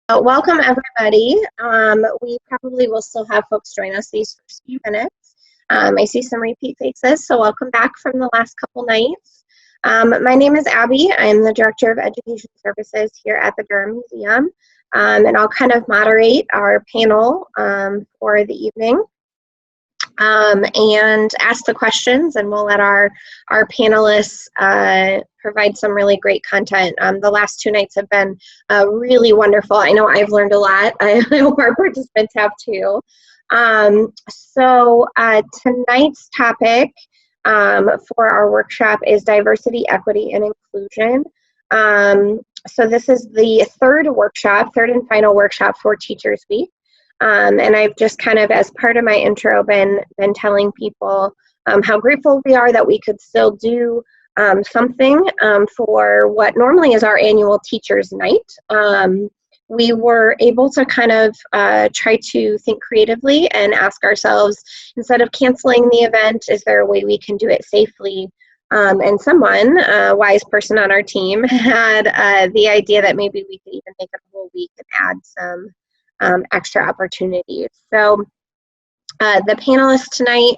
Welcome, everybody. We probably will still have folks join us these first few minutes. I see some repeat faces, so welcome back from the last couple nights. My name is Abby. I'm the Director of Education Services here at the Durham Museum, and I'll kind of moderate our panel for the evening. And ask the questions, and we'll let our panelists provide some really great content. The last two nights have been really wonderful. I know I've learned a lot. I hope our participants have too. So tonight's topic for our workshop is diversity, equity, and inclusion. So this is the third and final workshop for Teachers Week. And I've just kind of, as part of my intro, been telling people how grateful we are that we could still do something for what normally is our annual Teachers Night. We were able to kind of try to think creatively and ask ourselves, instead of canceling the event, is there a way we can do it safely? And someone, a wise person on our team, had the idea that maybe we could even make it a whole week and add some extra opportunities. So the panelists tonight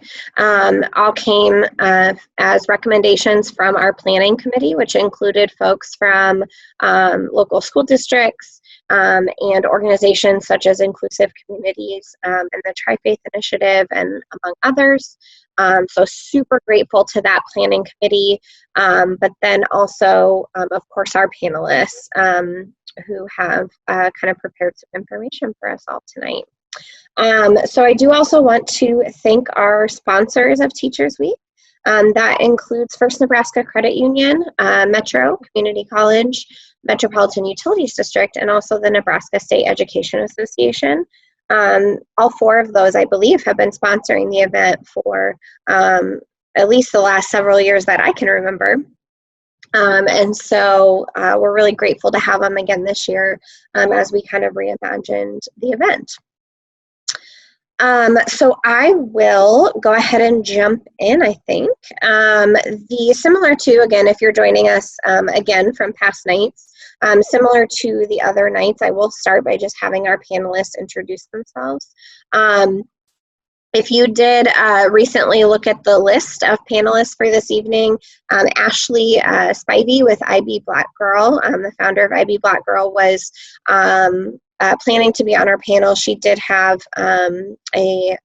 all came as recommendations from our planning committee, which included folks from local school districts and organizations such as Inclusive Communities and the Tri-Faith Initiative, and among others. So super grateful to that planning committee, but then also, of course, our panelists who have kind of prepared some information for us all tonight. So I do also want to thank our sponsors of Teachers Week. That includes First Nebraska Credit Union, Metro Community College, Metropolitan Utilities District, and also the Nebraska State Education Association. All four of those, I believe, have been sponsoring the event for at least the last several years that I can remember. And so we're really grateful to have them again this year as we kind of reimagined the event. So I will go ahead and jump in, I think. Similar to, again, if you're joining us again from past nights, similar to the other nights, I will start by just having our panelists introduce themselves. If you did recently look at the list of panelists for this evening, Ashley Spivey with IB Black Girl, the founder of IB Black Girl, was planning to be on our panel. She did have a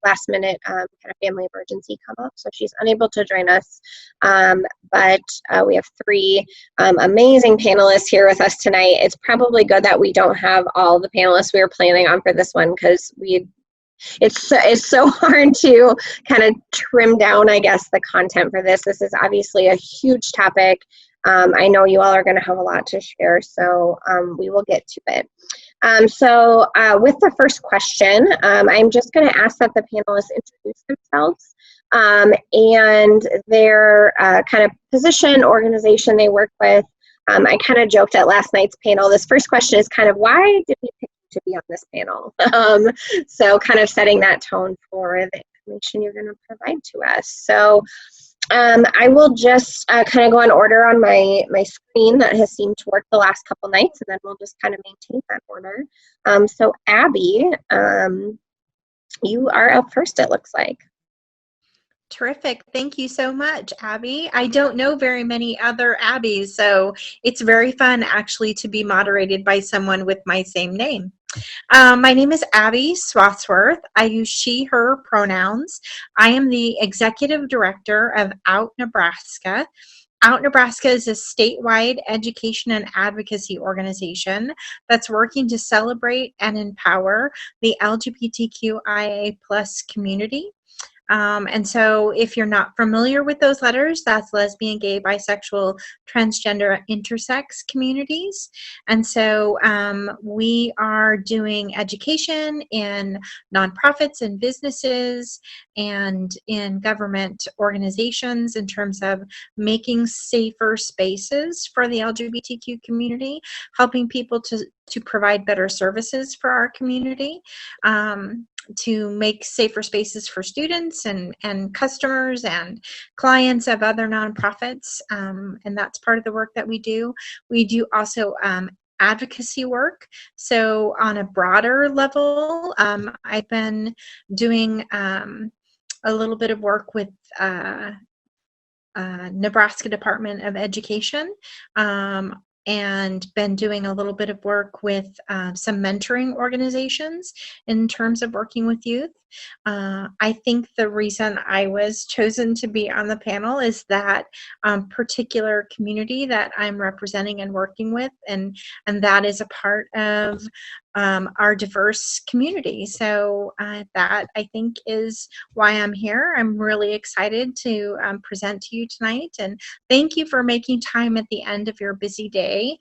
last minute kind of family emergency come up, so she's unable to join us. But we have three amazing panelists here with us tonight. It's probably good that we don't have all the panelists we were planning on for this one, because it's so hard to kind of trim down, I guess, the content for this. This is obviously a huge topic. I know you all are going to have a lot to share, so we will get to it. So with the first question, I'm just going to ask that the panelists introduce themselves and their kind of position, organization they work with. I kind of joked at last night's panel. This first question is kind of, why did we pick to be on this panel? So kind of setting that tone for the information you're going to provide to us. So I will just kind of go in order on my screen that has seemed to work the last couple nights, and then we'll just kind of maintain that order. So Abby, you are up first, it looks like. Terrific. Thank you so much, Abby. I don't know very many other Abbies, so it's very fun actually to be moderated by someone with my same name. My name is Abby Swathsworth. I use she, her pronouns. I am the executive director of Out Nebraska. Out Nebraska is a statewide education and advocacy organization that's working to celebrate and empower the LGBTQIA+ community. And so if you're not familiar with those letters, that's lesbian, gay, bisexual, transgender, intersex communities. And so we are doing education in nonprofits and businesses and in government organizations in terms of making safer spaces for the LGBTQ community, helping people to provide better services for our community, to make safer spaces for students and customers and clients of other nonprofits, and that's part of the work that we do. We do also advocacy work. So on a broader level, I've been doing a little bit of work with Nebraska Department of Education, and been doing a little bit of work with some mentoring organizations in terms of working with youth. I think the reason I was chosen to be on the panel is that particular community that I'm representing and working with, and that is a part of our diverse community. So that, I think, is why I'm here. I'm really excited to present to you tonight, and thank you for making time at the end of your busy day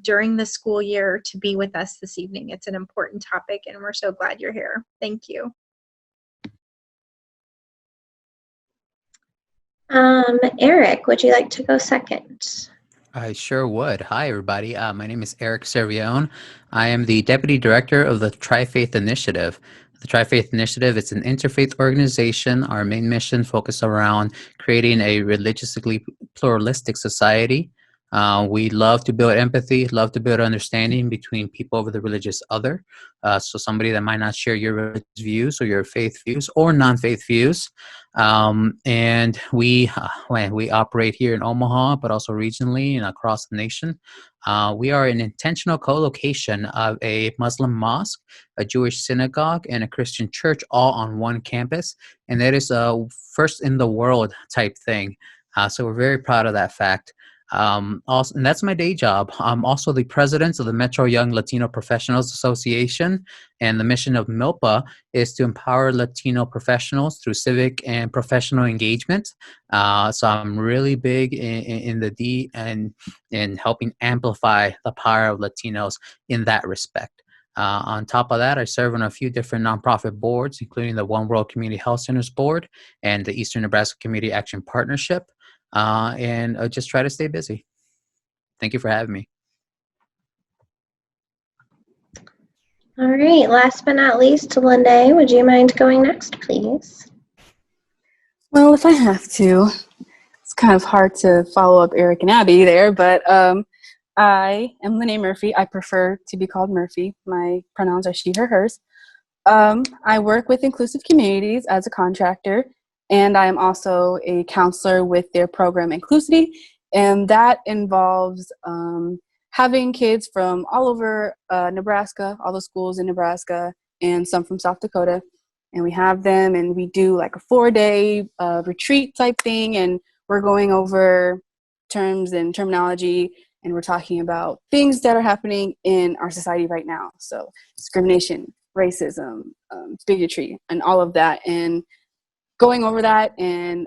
during the school year to be with us this evening. It's an important topic, and we're so glad you're here. Thank you. Eric, would you like to go second? I sure would. Hi, everybody. My name is Eric Servione. I am the Deputy Director of the Tri-Faith Initiative. The Tri-Faith Initiative is an interfaith organization. Our main mission focuses around creating a religiously pluralistic society. We love to build empathy, love to build understanding between people of the religious other. So somebody that might not share your religious views or your faith views or non-faith views. And we operate here in Omaha, but also regionally and across the nation. We are an intentional co-location of a Muslim mosque, a Jewish synagogue, and a Christian church all on one campus. And that is a first in the world type thing. So we're very proud of that fact. Also, and that's my day job. I'm also the president of the Metro Young Latino Professionals Association, and the mission of MILPA is to empower Latino professionals through civic and professional engagement. So I'm really big in the D and in helping amplify the power of Latinos in that respect. On top of that, I serve on a few different nonprofit boards, including the One World Community Health Centers Board and the Eastern Nebraska Community Action Partnership. And just try to stay busy. Thank you for having me. All right, last but not least, Lynne, would you mind going next, please? Well, if I have to, it's kind of hard to follow up Eric and Abby there, but I am Lynne Murphy. I prefer to be called Murphy. My pronouns are she, her, hers. I work with inclusive communities as a contractor, and I am also a counselor with their program Inclusivity, and that involves having kids from all over Nebraska, all the schools in Nebraska, and some from South Dakota. And we have them, and we do like a 4-day retreat type thing, and we're going over terms and terminology, and we're talking about things that are happening in our society right now. So discrimination, racism, bigotry, and all of that, and going over that and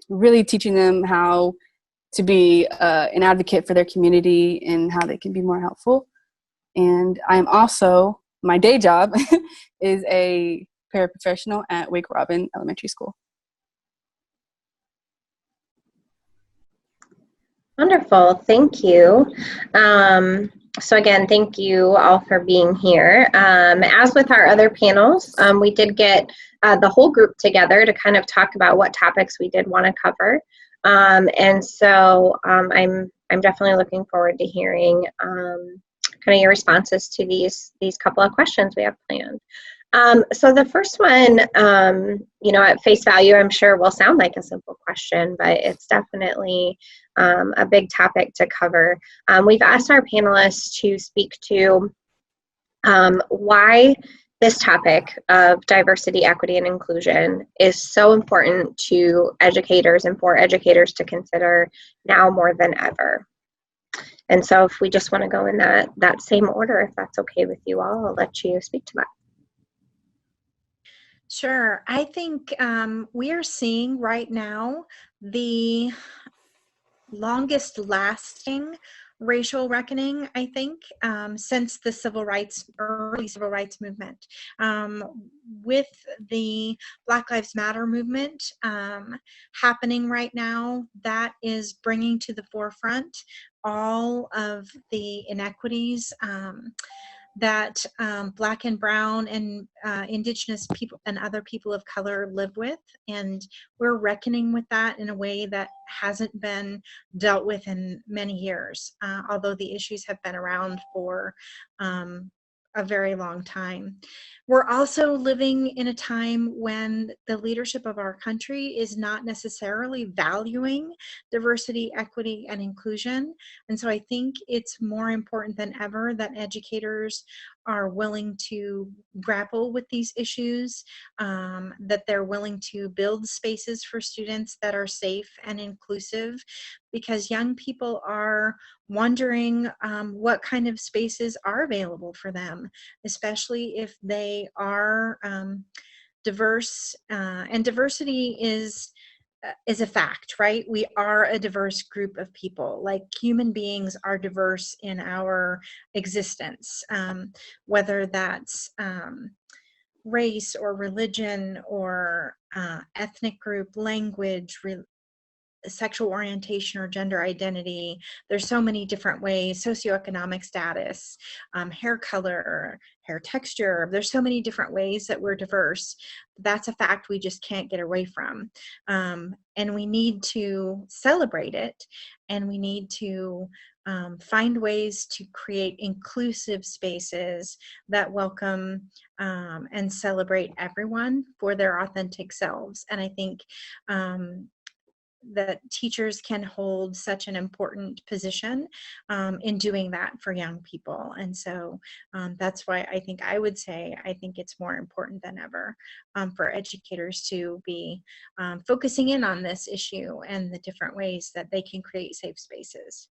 really teaching them how to be an advocate for their community and how they can be more helpful. And I'm also, my day job is a paraprofessional at Wake Robin Elementary School. Wonderful, thank you. So again, thank you all for being here. As with our other panels, we did get the whole group together to kind of talk about what topics we did want to cover. And so I'm definitely looking forward to hearing kind of your responses to these couple of questions we have planned. So the first one, at face value, I'm sure will sound like a simple question, but it's definitely a big topic to cover. We've asked our panelists to speak to why this topic of diversity, equity, and inclusion is so important to educators and for educators to consider now more than ever. And so if we just want to go in that same order, if that's okay with you all, I'll let you speak to that. Sure. I think we are seeing right now the longest lasting racial reckoning, I think, since the early civil rights movement. With the Black Lives Matter movement happening right now, that is bringing to the forefront all of the inequities that Black and Brown and Indigenous people and other people of color live with. And we're reckoning with that in a way that hasn't been dealt with in many years, although the issues have been around for a very long time. We're also living in a time when the leadership of our country is not necessarily valuing diversity, equity, and inclusion. And so I think it's more important than ever that educators are willing to grapple with these issues, that they're willing to build spaces for students that are safe and inclusive, because young people are wondering what kind of spaces are available for them, especially if they are diverse. And diversity is a fact, right? We are a diverse group of people. Like, human beings are diverse in our existence, whether that's race or religion or ethnic group, language, sexual orientation or gender identity. There's so many different ways, socioeconomic status, hair color, hair texture. There's so many different ways that we're diverse. That's a fact we just can't get away from. And we need to celebrate it, and we need to find ways to create inclusive spaces that welcome and celebrate everyone for their authentic selves. And I think that teachers can hold such an important position in doing that for young people. And so that's why I would say I think it's more important than ever for educators to be focusing in on this issue and the different ways that they can create safe spaces.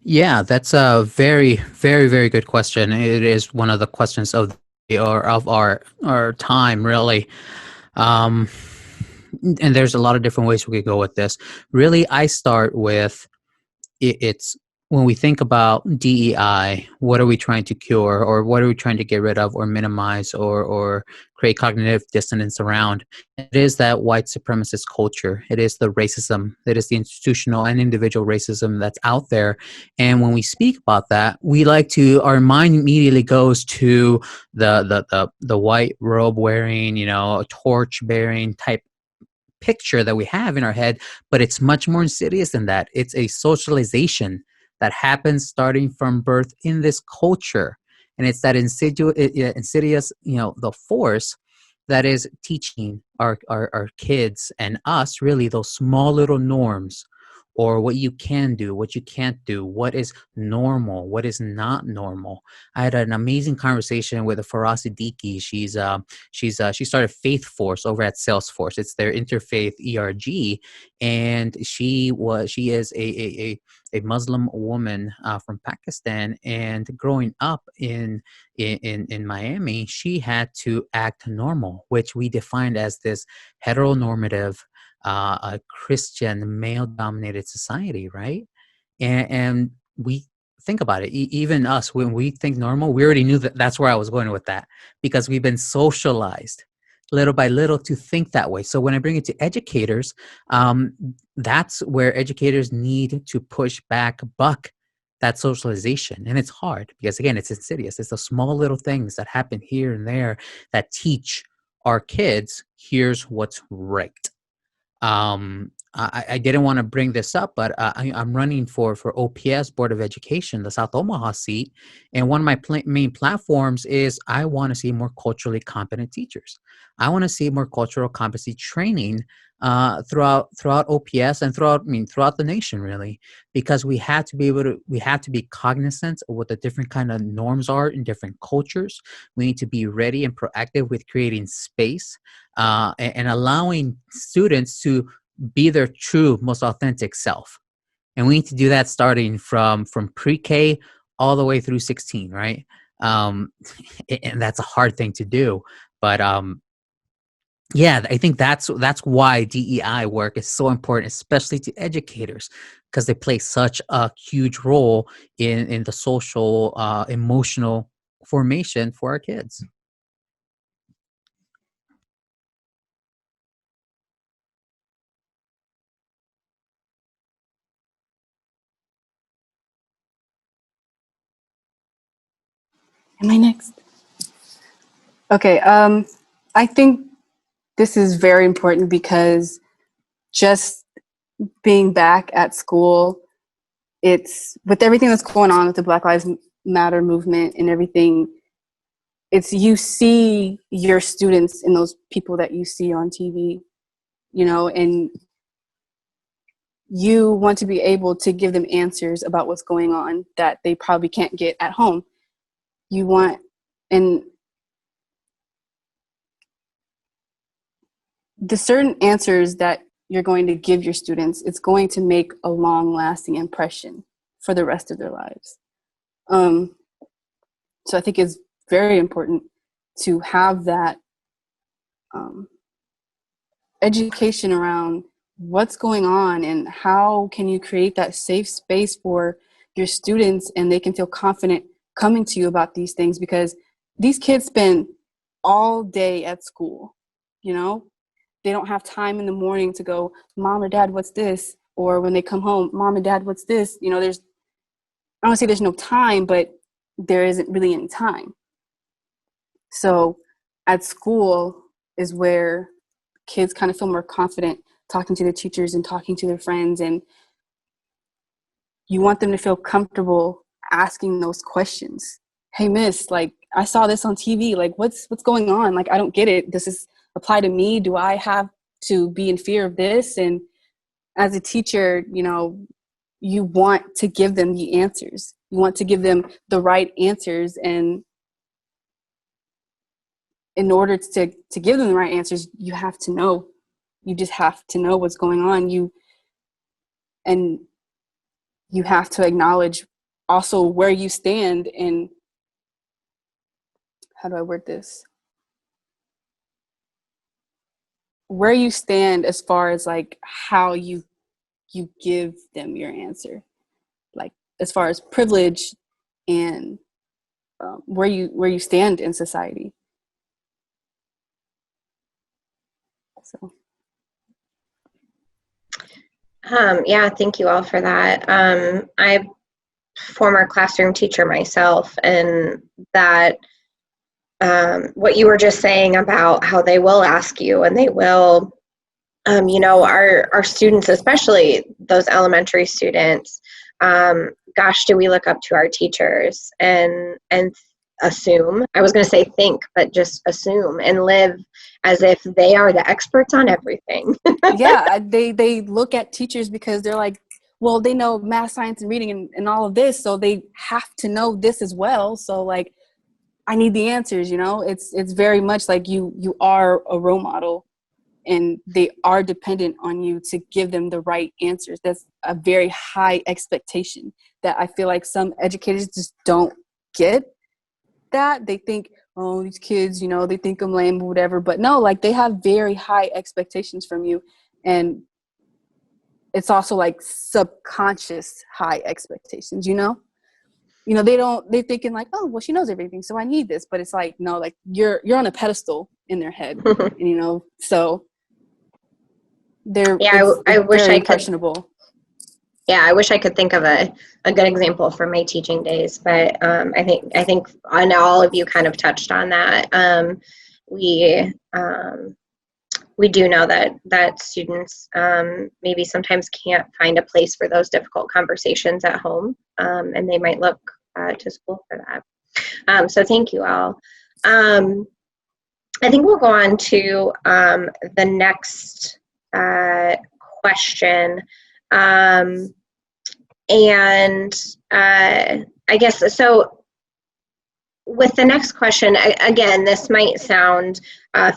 Yeah, that's a very, very, very good question. It is one of the questions of our time, really. Um, and there's a lot of different ways we could go with this. Really, I start with it's when we think about DEI, what are we trying to cure, or what are we trying to get rid of, or minimize, or create cognitive dissonance around? It is that white supremacist culture. It is the racism. It is the institutional and individual racism that's out there. And when we speak about that, our mind immediately goes to the white robe wearing, torch bearing type picture that we have in our head, but it's much more insidious than that. It's a socialization that happens starting from birth in this culture. And it's that insidious, the force that is teaching our kids and us really those small little norms, or what you can do, what you can't do, what is normal, what is not normal. I had an amazing conversation with Faraz Siddiqui. She started Faith Force over at Salesforce. It's their interfaith ERG, and she is a Muslim woman from Pakistan. And growing up in Miami, she had to act normal, which we defined as this heteronormative, a Christian male-dominated society, right? And we think about it. Even us, when we think normal, we already knew that that's where I was going with that, because we've been socialized little by little to think that way. So when I bring it to educators, that's where educators need to buck that socialization. And it's hard because, again, it's insidious. It's the small little things that happen here and there that teach our kids, here's what's right. I didn't want to bring this up, but I'm running for OPS Board of Education, the South Omaha seat, and one of my main platforms is I want to see more culturally competent teachers. I want to see more cultural competency training throughout OPS and throughout the nation, really, because we have to be cognizant of what the different kind of norms are in different cultures. We need to be ready and proactive with creating space and allowing students to be their true, most authentic self. And we need to do that starting from pre-K all the way through 16, right? And that's a hard thing to do. But yeah, I think that's why DEI work is so important, especially to educators, because they play such a huge role in the social, emotional formation for our kids. Am I next? Okay. I think this is very important because just being back at school, it's with everything that's going on with the Black Lives Matter movement and everything, it's you see your students and those people that you see on TV, and you want to be able to give them answers about what's going on that they probably can't get at home. You want, and the certain answers that you're going to give your students, it's going to make a long lasting impression for the rest of their lives. So I think it's very important to have that education around what's going on and how can you create that safe space for your students and they can feel confident coming to you about these things, because these kids spend all day at school. They don't have time in the morning to go, Mom or Dad, what's this? Or when they come home, Mom and Dad, what's this? I don't want to say there's no time, but there isn't really any time. So at school is where kids kind of feel more confident talking to their teachers and talking to their friends, and you want them to feel comfortable asking those questions. Hey, miss, like, I saw this on TV, like, what's going on? Like, I don't get it. Does this apply to me? Do I have to be in fear of this? And as a teacher, you want to give them the answers. You want to give them the right answers, and in order to give them the right answers, you have to know. You just have to know what's going on. You have to acknowledge also where you stand, and how do I word this? Where you stand as far as like how you give them your answer, like as far as privilege and where you stand in society. So. Yeah, thank you all for that. I'm a former classroom teacher myself, and that what you were just saying about how they will ask you and they will, our students, especially those elementary students, gosh, do we look up to our teachers and assume, I was going to say think, but just assume and live as if they are the experts on everything. Yeah, they look at teachers because they're like, well, they know math, science, and reading and all of this, so they have to know this as well. So like, I need the answers, it's very much like you are a role model and they are dependent on you to give them the right answers. That's a very high expectation that I feel like some educators just don't get. That they think, oh, these kids, they think I'm lame or whatever, but no, like they have very high expectations from you. And it's also like subconscious high expectations, they're thinking like, oh, well, she knows everything, so I need this. But it's like, no, like you're on a pedestal in their head, and, so they're, I wish very I impressionable. I wish I could think of a good example from my teaching days, but I think I know all of you kind of touched on that. We do know that students maybe sometimes can't find a place for those difficult conversations at home, and they might look to school for that. So thank you all. I think we'll go on to the next question. I guess, so with the next question, again, this might sound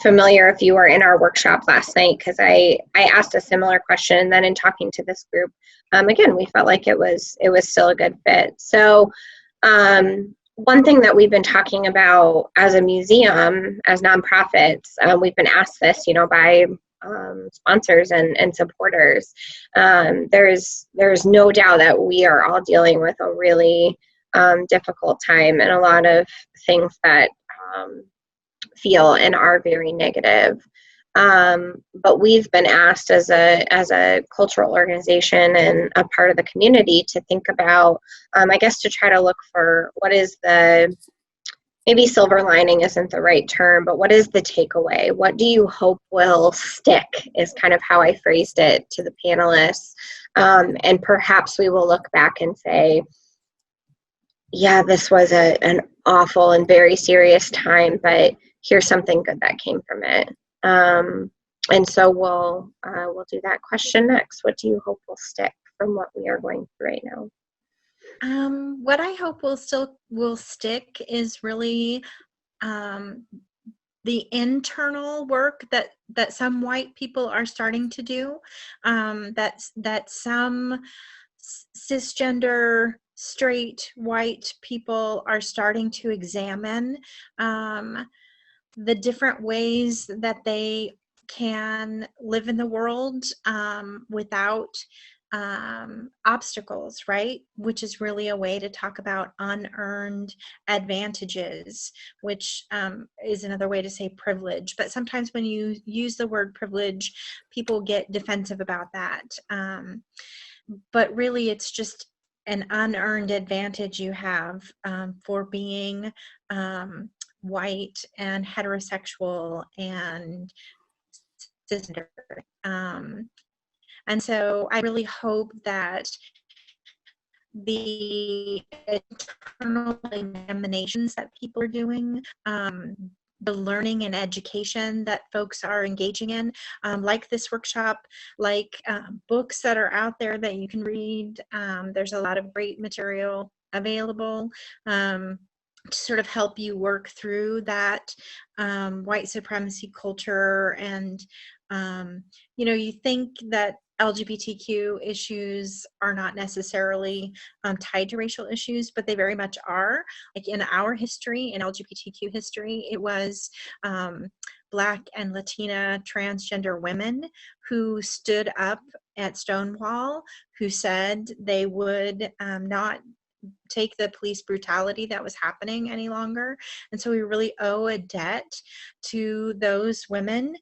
familiar if you were in our workshop last night, because I asked a similar question, and then in talking to this group, again, we felt like it was still a good fit. So one thing that we've been talking about as a museum, as nonprofits, we've been asked this, by sponsors and supporters. There's no doubt that we are all dealing with a really difficult time and a lot of things that feel and are very negative. But we've been asked as a cultural organization and a part of the community to think about, I guess, to try to look for what is the maybe silver lining isn't the right term, but what is the takeaway? What do you hope will stick is kind of how I phrased it to the panelists. And perhaps we will look back and say, yeah, this was an awful and very serious time, but here's something good that came from it. And so we'll do that question next. What do you hope will stick from what we are going through right now? What I hope will stick is really the internal work that some white people are starting to do, that some cisgender straight white people are starting to examine the different ways that they can live in the world without obstacles, right? Which is really a way to talk about unearned advantages, which is another way to say privilege. But sometimes when you use the word privilege, people get defensive about that. But really, it's just an unearned advantage you have for being white and heterosexual and cisgender. And so I really hope that the internal examinations that people are doing, the learning and education that folks are engaging in, like this workshop, like books that are out there that you can read. There's a lot of great material available to sort of help you work through that white supremacy culture. And you think that LGBTQ issues are not necessarily tied to racial issues, but they very much are. Like in our history, in LGBTQ history, it was Black and Latina transgender women who stood up at Stonewall, who said they would not take the police brutality that was happening any longer. And so we really owe a debt to those women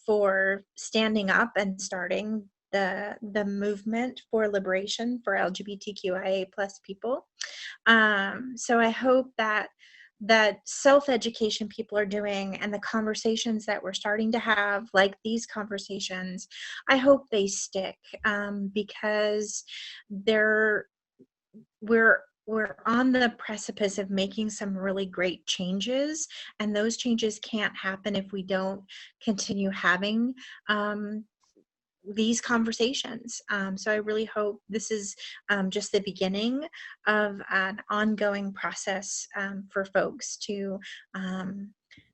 for standing up and starting the movement for liberation for LGBTQIA plus people. So I hope that self-education people are doing and the conversations that we're starting to have, like these conversations, I hope they stick because we're on the precipice of making some really great changes, and those changes can't happen if we don't continue having these conversations. So I really hope this is just the beginning of an ongoing process for folks to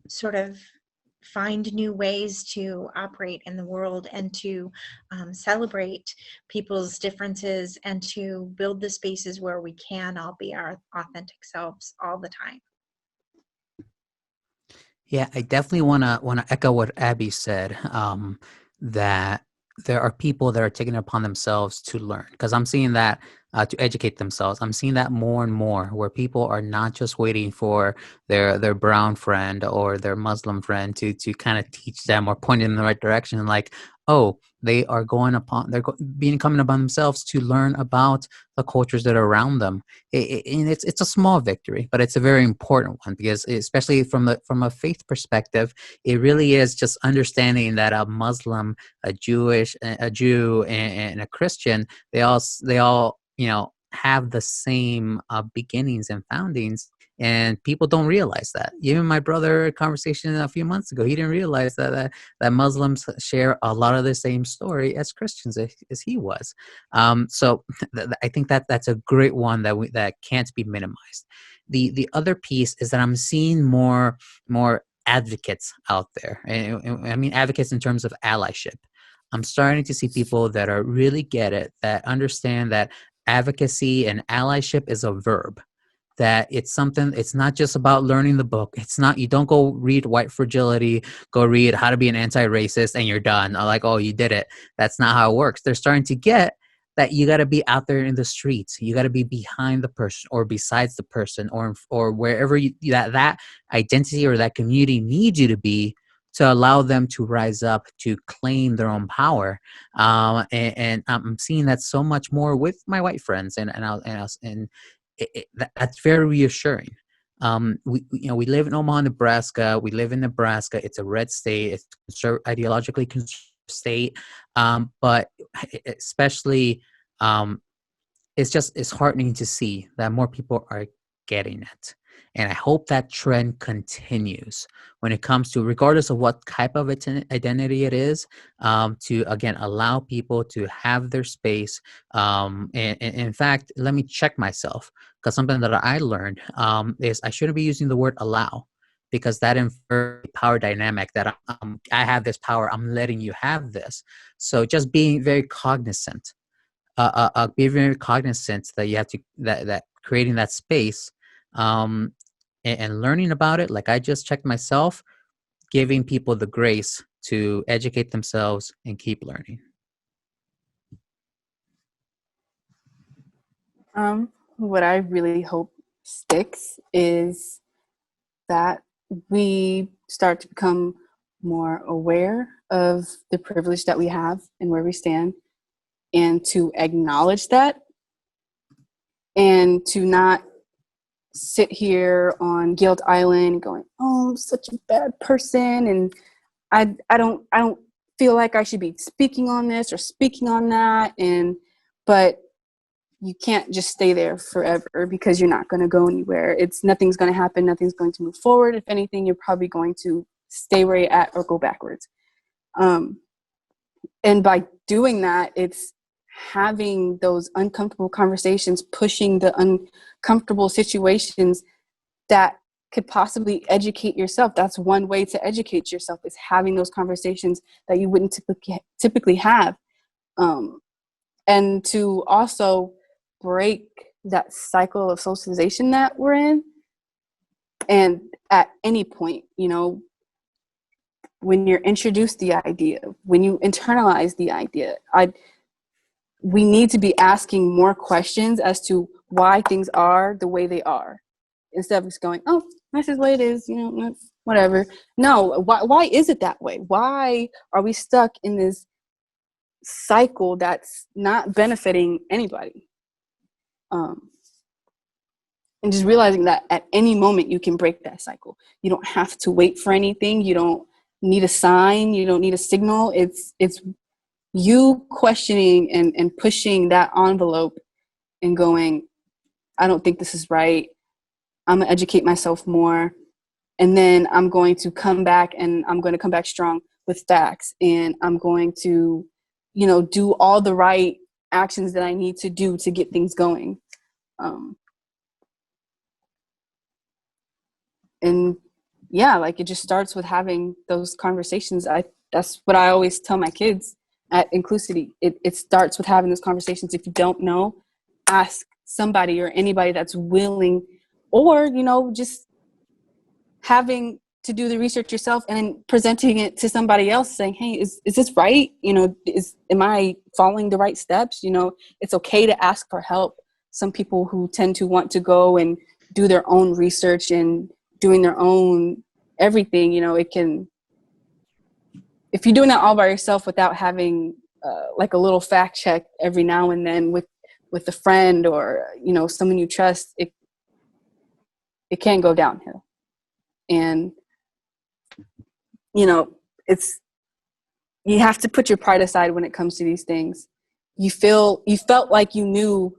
sort of find new ways to operate in the world and to celebrate people's differences and to build the spaces where we can all be our authentic selves all the time. Yeah, I definitely wanna echo what Abby said. That there are people that are taking it upon themselves to learn, because I'm seeing that to educate themselves. I'm seeing that more and more, where people are not just waiting for their brown friend or their Muslim friend to kind of teach them or point them in the right direction. Like, oh, they are coming upon themselves to learn about the cultures that are around them. And it's a small victory, but it's a very important one, because especially from a faith perspective, it really is just understanding that a Muslim, a Jew, and a Christian, they all have the same beginnings and foundings. And people don't realize that. Even my brother, conversation a few months ago, he didn't realize that Muslims share a lot of the same story as Christians as he was. So I think that's a great one that can't be minimized. The other piece is that I'm seeing more advocates out there. And I mean advocates in terms of allyship. I'm starting to see people that are really get it, that understand that advocacy and allyship is a verb, that it's not just about learning the book. It's not, you don't go read White Fragility, go read How to Be an Anti-Racist, and you're done. Like, oh, you did it. That's not how it works. They're starting to get that you got to be out there in the streets. You got to be behind the person or besides the person or wherever that identity or that community needs you to be, to allow them to rise up, to claim their own power. And I'm seeing that so much more with my white friends, and that's very reassuring. We live in Omaha, Nebraska. We live in Nebraska. It's a red state. It's ideologically conservative state, but especially it's heartening to see that more people are getting it. And I hope that trend continues when it comes to, regardless of what type of identity it is, to, again, allow people to have their space. And in fact, let me check myself, because something that I learned is I shouldn't be using the word allow, because that infers power dynamic that I have this power, I'm letting you have this. So just being very cognizant, be very cognizant that you have to, that creating that space, and learning about it. Like I just checked myself, giving people the grace to educate themselves and keep learning. What I really hope sticks is that we start to become more aware of the privilege that we have and where we stand, and to acknowledge that, and to not sit here on guilt island going, oh, I'm such a bad person, and I don't feel like I should be speaking on this or speaking on that. But you can't just stay there forever, because you're not going to go anywhere. Nothing's going to happen. Nothing's going to move forward. If anything, you're probably going to stay where you're at or go backwards. And by doing that, it's having those uncomfortable conversations, pushing the uncomfortable situations that could possibly educate yourself. That's one way to educate yourself, is having those conversations that you wouldn't typically have. And to also break that cycle of socialization that we're in. And at any point, when you're introduced the idea, when you internalize the idea, we need to be asking more questions as to why things are the way they are, instead of just going, oh, that's just the way it is, whatever. No, why is it that way? Why are we stuck in this cycle that's not benefiting anybody? And just realizing that at any moment you can break that cycle. You don't have to wait for anything. You don't need a sign. You don't need a signal. It's you questioning and pushing that envelope and going, I don't think this is right. I'm gonna educate myself more. And then I'm going to come back, and I'm going to come back strong with facts. And I'm going to, do all the right actions that I need to do to get things going. And yeah, like it just starts with having those conversations. That's what I always tell my kids at Inclusivity. It starts with having those conversations. If you don't know, ask somebody or anybody that's willing, or, just having to do the research yourself and then presenting it to somebody else saying, hey, is this right? Am I following the right steps? It's okay to ask for help. Some people who tend to want to go and do their own research and doing their own everything, it can, if you're doing that all by yourself without having like a little fact check every now and then with a friend or, someone you trust, it can go downhill. And, you have to put your pride aside when it comes to these things. You felt like you knew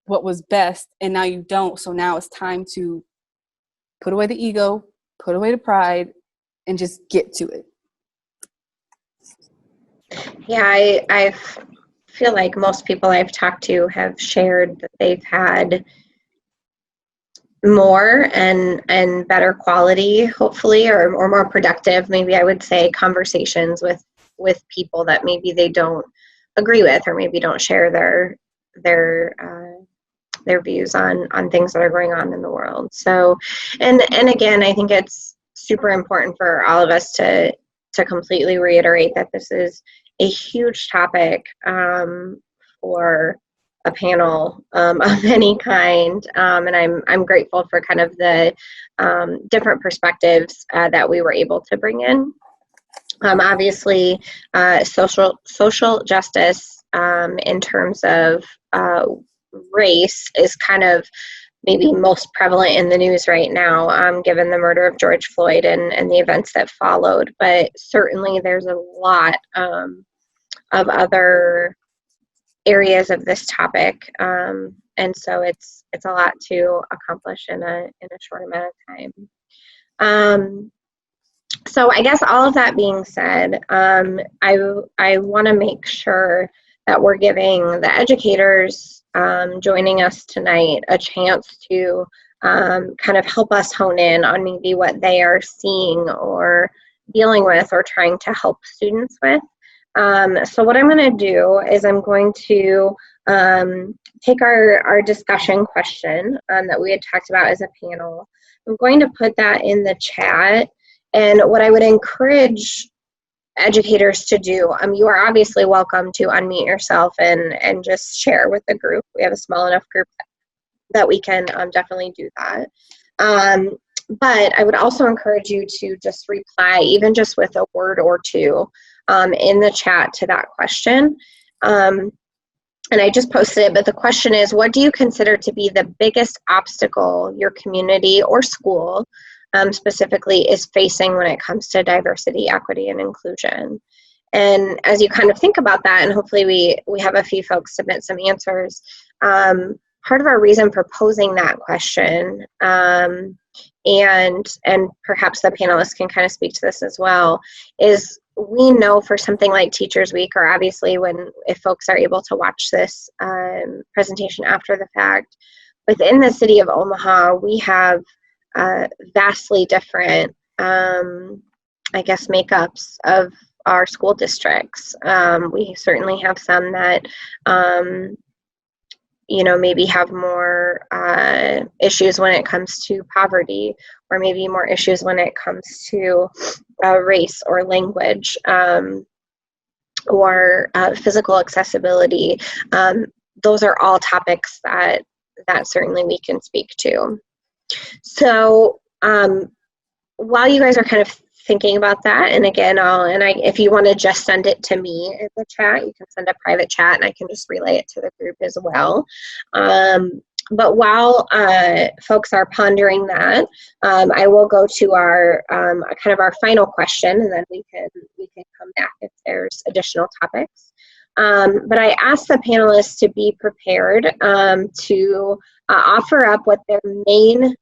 what was best, and now you don't. So now it's time to put away the ego, put away the pride, and just get to it. Yeah, I feel like most people I've talked to have shared that they've had more and better quality, hopefully, or more productive, maybe I would say, conversations with people that maybe they don't agree with, or maybe don't share their views on things that are going on in the world. So, and again, I think it's super important for all of us to completely reiterate that this is a huge topic for a panel of any kind, and I'm grateful for kind of the different perspectives that we were able to bring in. Obviously, social justice in terms of race is kind of maybe most prevalent in the news right now, given the murder of George Floyd and the events that followed. But certainly there's a lot of other areas of this topic. And so it's a lot to accomplish in a short amount of time. So I guess all of that being said, I want to make sure that we're giving the educators joining us tonight a chance to kind of help us hone in on maybe what they are seeing or dealing with or trying to help students with. So what I'm going to do is I'm going to take our discussion question that we had talked about as a panel. I'm going to put that in the chat. And what I would encourage educators to do, you are obviously welcome to unmute yourself and just share with the group. We have a small enough group that we can definitely do that. But I would also encourage you to just reply, even just with a word or two in the chat to that question. And I just posted it, but the question is, what do you consider to be the biggest obstacle your community or school specifically is facing when it comes to diversity, equity, and inclusion? And as you kind of think about that, and hopefully we have a few folks submit some answers, part of our reason for posing that question, and perhaps the panelists can kind of speak to this as well, is we know for something like Teachers Week, or obviously if folks are able to watch this presentation after the fact, within the city of Omaha, we have vastly different, I guess, makeups of our school districts. We certainly have some that, maybe have more issues when it comes to poverty, or maybe more issues when it comes to race or language, or physical accessibility. Those are all topics that certainly we can speak to. So while you guys are kind of thinking about that, and again, if you want to just send it to me in the chat, you can send a private chat and I can just relay it to the group as well. But while folks are pondering that, I will go to our kind of our final question, and then we can come back if there's additional topics. But I asked the panelists to be prepared to offer up what their main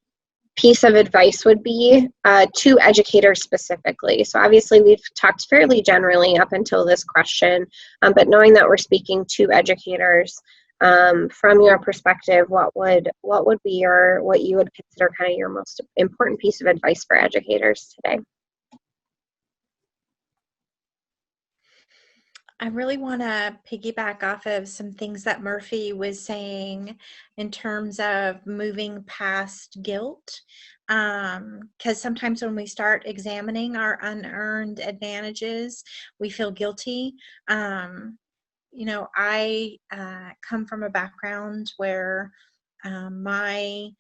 piece of advice would be to educators specifically. So obviously we've talked fairly generally up until this question, but knowing that we're speaking to educators, from your perspective, what would be what you would consider kind of your most important piece of advice for educators today? I really want to piggyback off of some things that Murphy was saying in terms of moving past guilt. Because sometimes when we start examining our unearned advantages, we feel guilty. I come from a background where my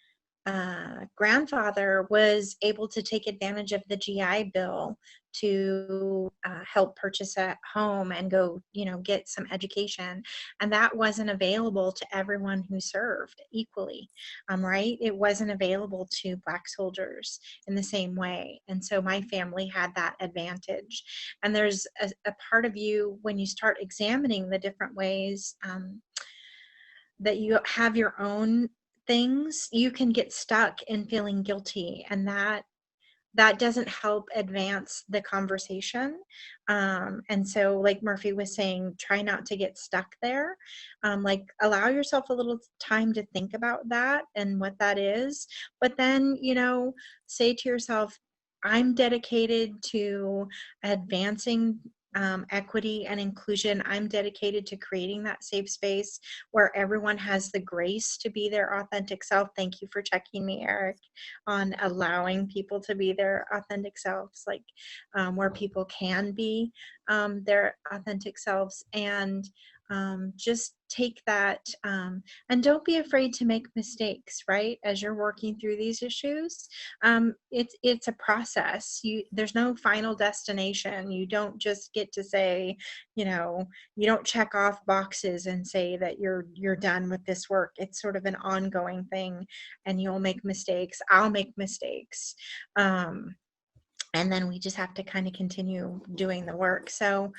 grandfather was able to take advantage of the GI Bill to help purchase a home and go, get some education. And that wasn't available to everyone who served equally, right? It wasn't available to Black soldiers in the same way. And so my family had that advantage. And there's a part of you, when you start examining the different ways that you have your own things, you can get stuck in feeling guilty, and that doesn't help advance the conversation. And so like Murphy was saying, try not to get stuck there. Allow yourself a little time to think about that and what that is, but then say to yourself, I'm dedicated to advancing equity and inclusion. I'm dedicated to creating that safe space where everyone has the grace to be their authentic self. Thank you for checking me, Eric, on allowing people to be their authentic selves, where people can be their authentic selves. And just take that, and don't be afraid to make mistakes, right? As you're working through these issues, it's a process. There's no final destination. You don't just get to say, you don't check off boxes and say that you're done with this work. It's sort of an ongoing thing, and you'll make mistakes. I'll make mistakes. And then we just have to kind of continue doing the work. So,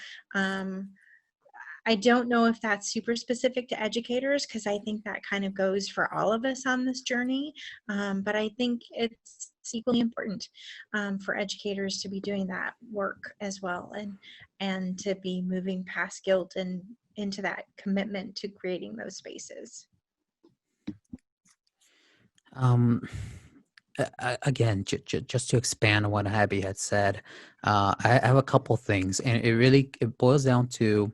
I don't know if that's super specific to educators, because I think that kind of goes for all of us on this journey. But I think it's equally important for educators to be doing that work as well, and to be moving past guilt and into that commitment to creating those spaces. Again, just to expand on what Abby had said, I have a couple things, and it boils down to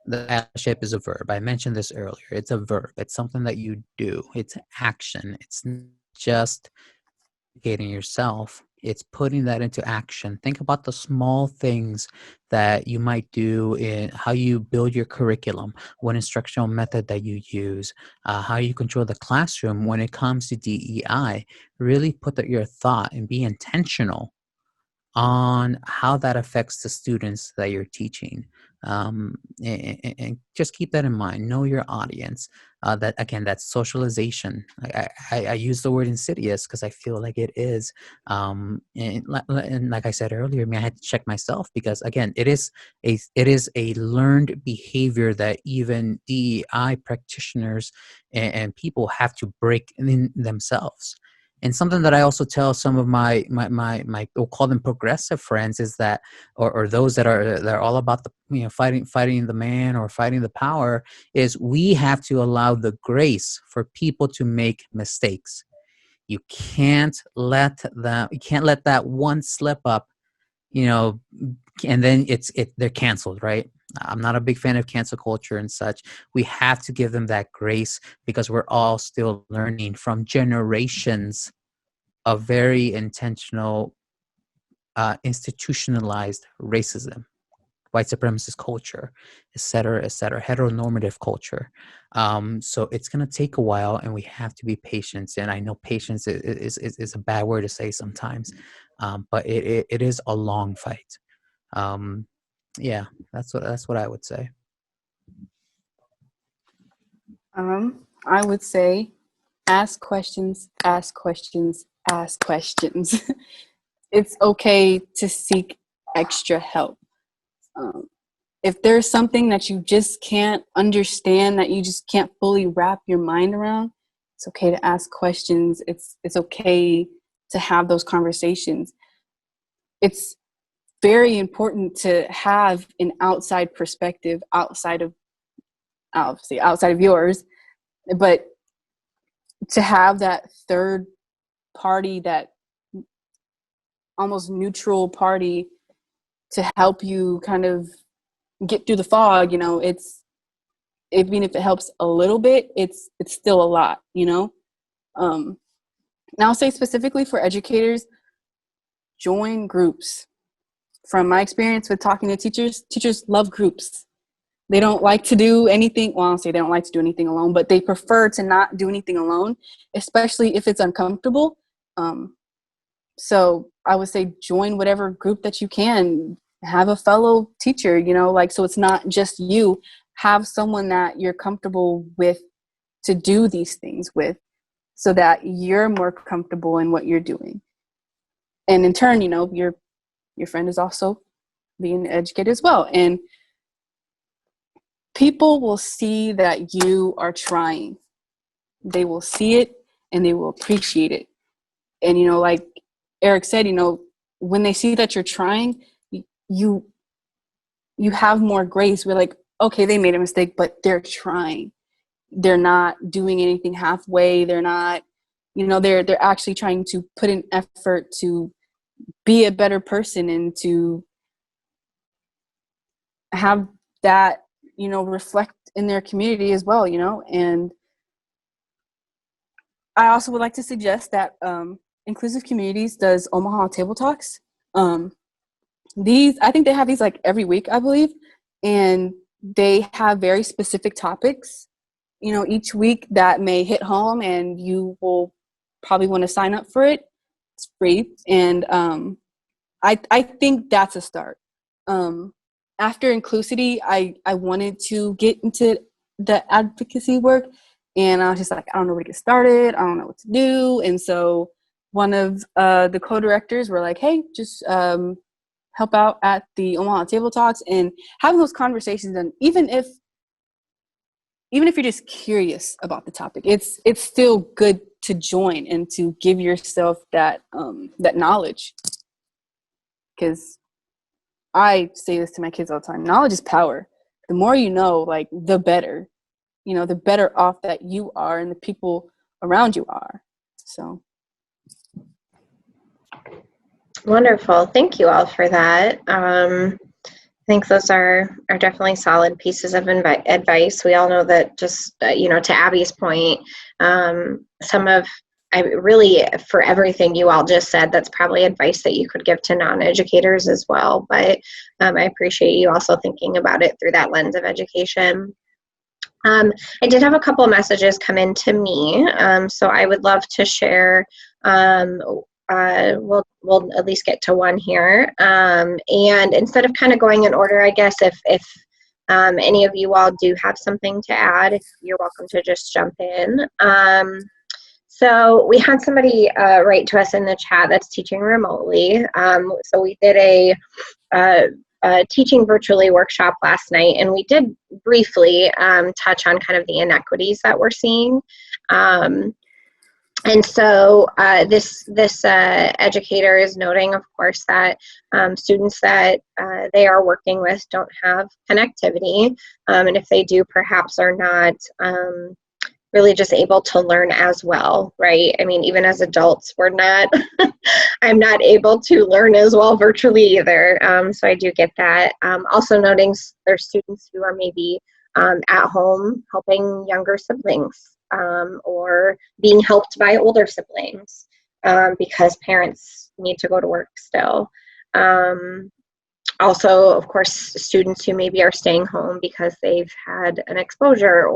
the allyship is a verb. I mentioned this earlier. It's a verb. It's something that you do. It's action. It's not just educating yourself. It's putting that into action. Think about the small things that you might do in how you build your curriculum, what instructional method that you use, how you control the classroom when it comes to DEI. Really put your thought and be intentional on how that affects the students that you're teaching. And just keep that in mind. Know your audience. That's socialization. I use the word insidious because I feel like it is. And like I said earlier, I had to check myself, because again, it is a learned behavior that even DEI practitioners and people have to break in themselves. And something that I also tell some of my we'll call them progressive friends is that, or those that are all about the fighting the man or fighting the power, is we have to allow the grace for people to make mistakes. You can't let that one slip up, and then they're canceled, right? I'm not a big fan of cancel culture and such. We have to give them that grace, because we're all still learning from generations of very intentional, institutionalized racism, white supremacist culture, et cetera, heteronormative culture. So it's going to take a while, and we have to be patient. And I know patience is a bad word to say sometimes, but it is a long fight. Yeah, that's what I would say. I would say ask questions, ask questions, ask questions. It's okay to seek extra help. If there's something that you just can't understand, that you just can't fully wrap your mind around, it's okay to ask questions. It's okay to have those conversations. It's very important to have an outside perspective, outside of yours, but to have that third party, that almost neutral party, to help you kind of get through the fog, it's, even if it helps a little bit, it's still a lot, And I'll say specifically for educators, join groups. From my experience with talking to teachers love groups. They don't like to do anything, well, I'll say they don't like to do anything alone, but they prefer to not do anything alone, especially if it's uncomfortable. So I would say join whatever group that you can. Have a fellow teacher, so it's not just you. Have someone that you're comfortable with to do these things with, so that you're more comfortable in what you're doing. And in turn, your friend is also being educated as well. And people will see that you are trying. They will see it and they will appreciate it. And, like Eric said, when they see that you're trying, you have more grace. We're like, okay, they made a mistake, but they're trying. They're not doing anything halfway. They're not, they're actually trying to put in effort to be a better person and to have that, reflect in their community as well, And I also would like to suggest that Inclusive Communities does Omaha Table Talks. I think they have these like every week, I believe. And they have very specific topics, each week that may hit home, and you will probably want to sign up for it. It's free. And I think that's a start. After Inclusivity, I wanted to get into the advocacy work, and I was just like, I don't know where to get started. I don't know what to do. And so one of the co-directors were like, hey, just help out at the Omaha Table Talks, and having those conversations. And even if you're just curious about the topic, it's still good to join and to give yourself that knowledge. Because I say this to my kids all the time: knowledge is power. The more you know, like, the better. The better off that you are and the people around you are. So. Wonderful. Thank you all for that. I think those are definitely solid pieces of advice. We all know that, just, to Abby's point, for everything you all just said, that's probably advice that you could give to non-educators as well. But I appreciate you also thinking about it through that lens of education. I did have a couple of messages come in to me, so I would love to share. We'll at least get to one here. And instead of kind of going in order, I guess if any of you all do have something to add, you're welcome to just jump in. So we had somebody write to us in the chat that's teaching remotely. So we did a teaching virtually workshop last night, and we did briefly touch on kind of the inequities that we're seeing. And so this educator is noting, of course, that students that they are working with don't have connectivity, and if they do, perhaps are not really just able to learn as well, right? I mean, even as adults, I'm not able to learn as well virtually either. So I do get that. Also noting there's students who are maybe at home helping younger siblings, or being helped by older siblings, because parents need to go to work still. Also, of course, students who maybe are staying home because they've had an exposure,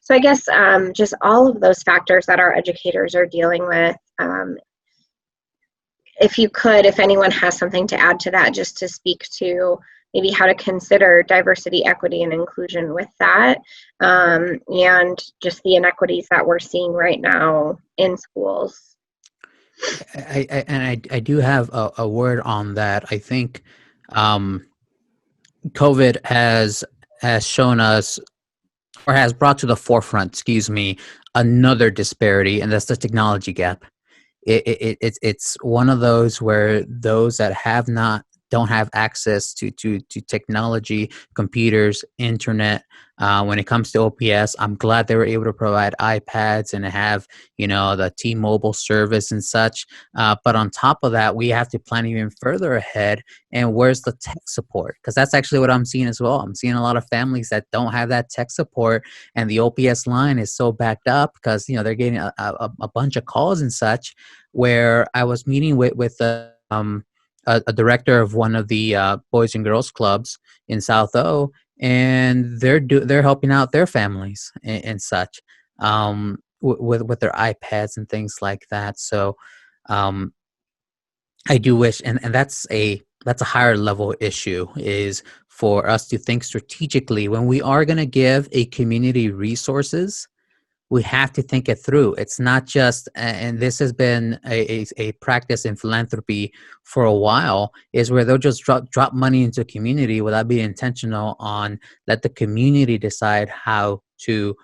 so I guess just all of those factors that our educators are dealing with. If anyone has something to add to that, just to speak to maybe how to consider diversity, equity, and inclusion with that, and just the inequities that we're seeing right now in schools. I do have a word on that. I think COVID has shown us, or has brought to the forefront, another disparity, and that's the technology gap. It's one of those where those that don't have access to technology, computers, internet. When it comes to OPS, I'm glad they were able to provide iPads and have, the T-Mobile service and such. But on top of that, we have to plan even further ahead. And where's the tech support? Because that's actually what I'm seeing as well. I'm seeing a lot of families that don't have that tech support, and the OPS line is so backed up because, they're getting a bunch of calls and such. Where I was meeting with a director of one of the Boys and Girls Clubs in South O, and they're helping out their families and such, with their iPads and things like that. So I do wish, and that's a higher level issue, is for us to think strategically when we are going to give a community resources. We have to think it through. It's not just, and this has been a practice in philanthropy for a while, is where they'll just drop money into a community without being intentional on let the community decide how to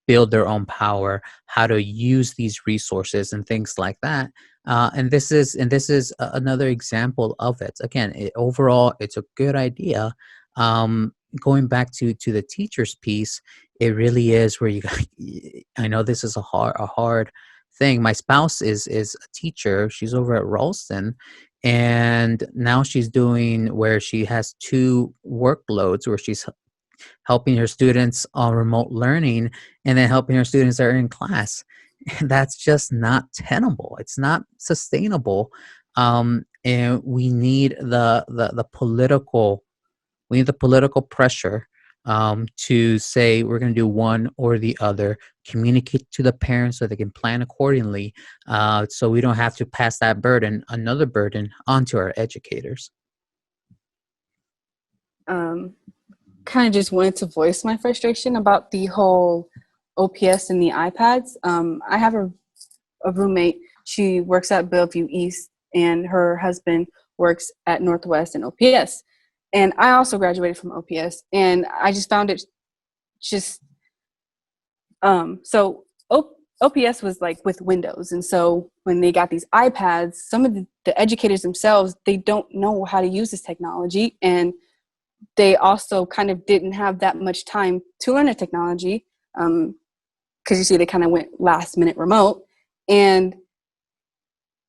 build their own power, how to use these resources and things like that. And this is another example of it. Again, overall, it's a good idea. Going back to the teacher's piece, it really is where I know this is a hard thing. My spouse is a teacher. She's over at Ralston, and now she's doing where she has two workloads where she's helping her students on remote learning and then helping her students that are in class. And that's just not tenable. It's not sustainable. And we need the political pressure to say we're going to do one or the other, communicate to the parents so they can plan accordingly, so we don't have to pass that another burden onto our educators. Kind of just wanted to voice my frustration about the whole OPS and the iPads. I have a roommate. She works at Bellevue East, and her husband works at Northwest and OPS. And I also graduated from OPS, and I just found it just so OPS was like with Windows, and so when they got these iPads, some of the educators themselves, they don't know how to use this technology, and they also kind of didn't have that much time to learn the technology, because you see they kind of went last minute remote. And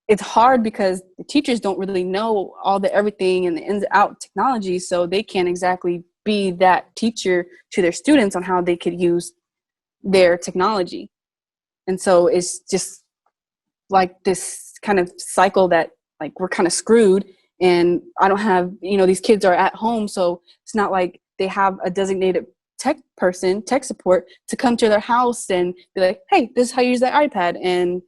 it's hard because the teachers don't really know all the everything and the ins and out technology, so they can't exactly be that teacher to their students on how they could use their technology. And so it's just like this kind of cycle that like we're kind of screwed. And I don't have, these kids are at home, so it's not like they have a designated tech support to come to their house and be like, hey, this is how you use that iPad,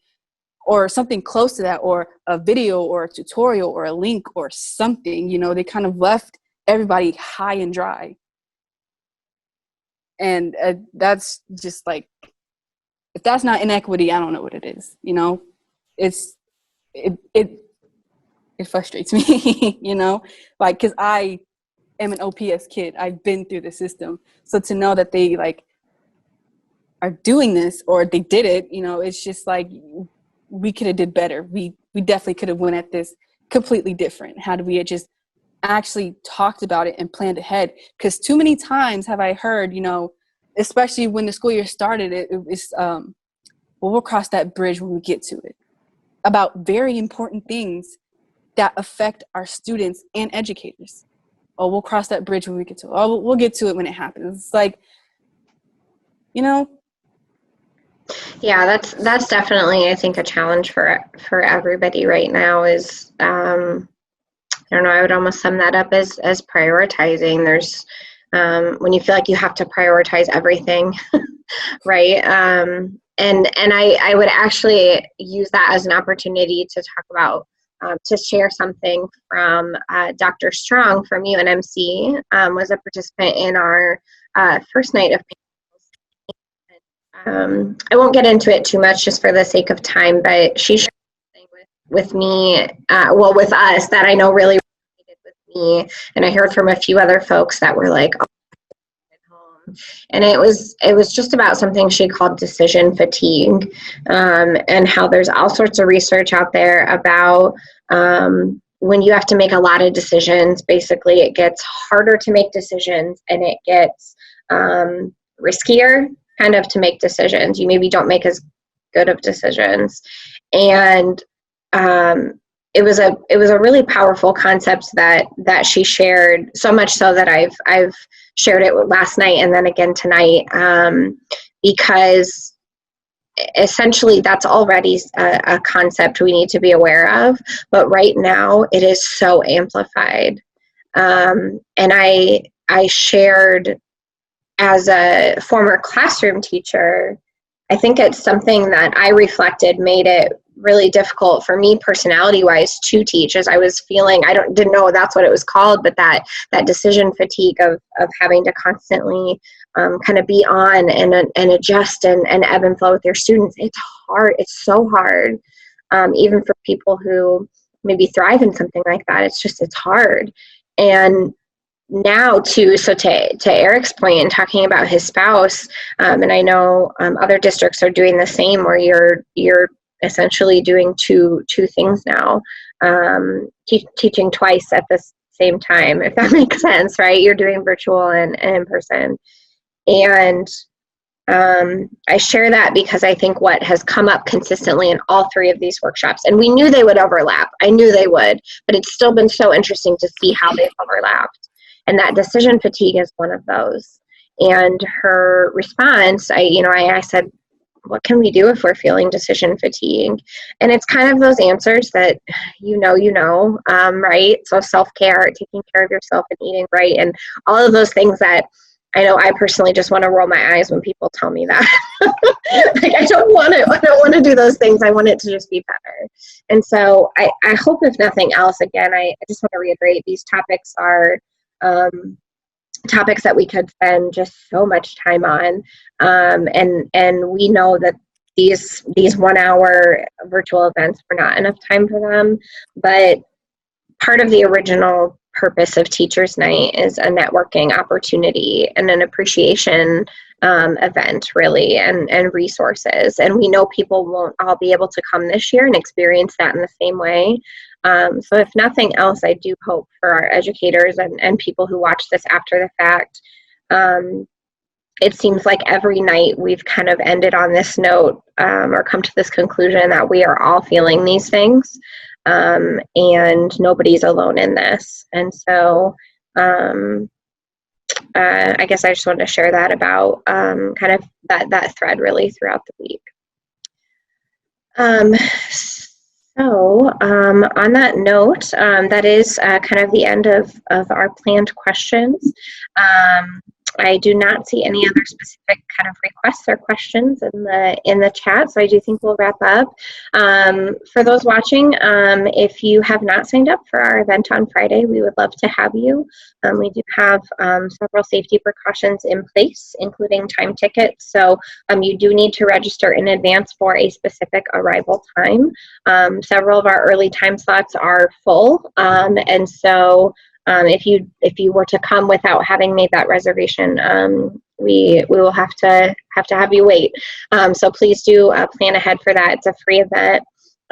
or something close to that, or a video or a tutorial or a link or something. They kind of left everybody high and dry. And that's just like, if that's not inequity, I don't know what it is. It frustrates me, like, because I am an OPS kid. I've been through the system. So to know that they like are doing this, or they did it, it's just like, we could have did better. We definitely could have went at this completely different. Had we had just actually talked about it and planned ahead. Because too many times have I heard, especially when the school year started, it was, well, we'll cross that bridge when we get to it, about very important things that affect our students and educators. Oh, we'll cross that bridge when we get to it. Oh, we'll get to it when it happens. It's like, Yeah, that's definitely, I think, a challenge for everybody right now is, I don't know, I would almost sum that up as prioritizing. There's, when you feel like you have to prioritize everything, right? And I would actually use that as an opportunity to talk about, to share something from Dr. Strong from UNMC, was a participant in our first night of Panelists. I won't get into it too much just for the sake of time, but she shared something with me, with us, that I know really resonated with me, and I heard from a few other folks that were like, oh, and it was just about something she called decision fatigue, and how there's all sorts of research out there about when you have to make a lot of decisions, basically it gets harder to make decisions, and it gets riskier kind of to make decisions. You maybe don't make as good of decisions. And it was a really powerful concept that she shared, so much so that I've shared it last night and then again tonight, because essentially that's already a concept we need to be aware of, but right now it is so amplified. And I shared, as a former classroom teacher, I think it's something that I reflected made it really difficult for me personality-wise to teach, as I was feeling, didn't know that's what it was called, but that decision fatigue of having to constantly kind of be on and adjust and ebb and flow with your students. It's hard. It's so hard. Even for people who maybe thrive in something like that, it's hard. And now to Eric's point and talking about his spouse, and I know other districts are doing the same, where you're essentially doing two things now, teaching twice at the same time, if that makes sense, right? You're doing virtual and in person. And I share that because I think what has come up consistently in all three of these workshops, and we knew they would overlap, I knew they would, but it's still been so interesting to see how they've overlapped. And that decision fatigue is one of those. And her response, I said, what can we do if we're feeling decision fatigue? And it's kind of those answers that right? So self-care, taking care of yourself and eating right, and all of those things that I know I personally just want to roll my eyes when people tell me that. Like, I don't want to do those things. I want it to just be better. And so I hope, if nothing else, again, I just want to reiterate, these topics are topics that we could spend just so much time on. And we know that these 1 hour virtual events were not enough time for them, but part of the original purpose of Teachers Night is a networking opportunity and an appreciation event, really, and resources. And we know people won't all be able to come this year and experience that in the same way. So if nothing else, I do hope for our educators and people who watch this after the fact, it seems like every night we've kind of ended on this note, or come to this conclusion that we are all feeling these things, and nobody's alone in this. And so I guess I just wanted to share that about kind of that thread really throughout the week. So on that note, that is kind of the end of our planned questions. I do not see any other specific kind of requests or questions in the chat, so I do think we'll wrap up. For those watching, if you have not signed up for our event on Friday, we would love to have you. We do have several safety precautions in place, including time tickets, so you do need to register in advance for a specific arrival time. Several of our early time slots are full, and so if you were to come without having made that reservation, we will have to have you wait. So please do plan ahead for that. It's a free event.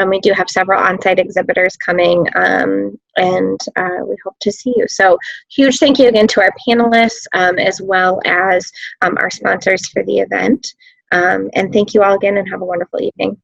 We do have several on-site exhibitors coming, and we hope to see you. So huge thank you again to our panelists, as well as our sponsors for the event. And thank you all again, and have a wonderful evening.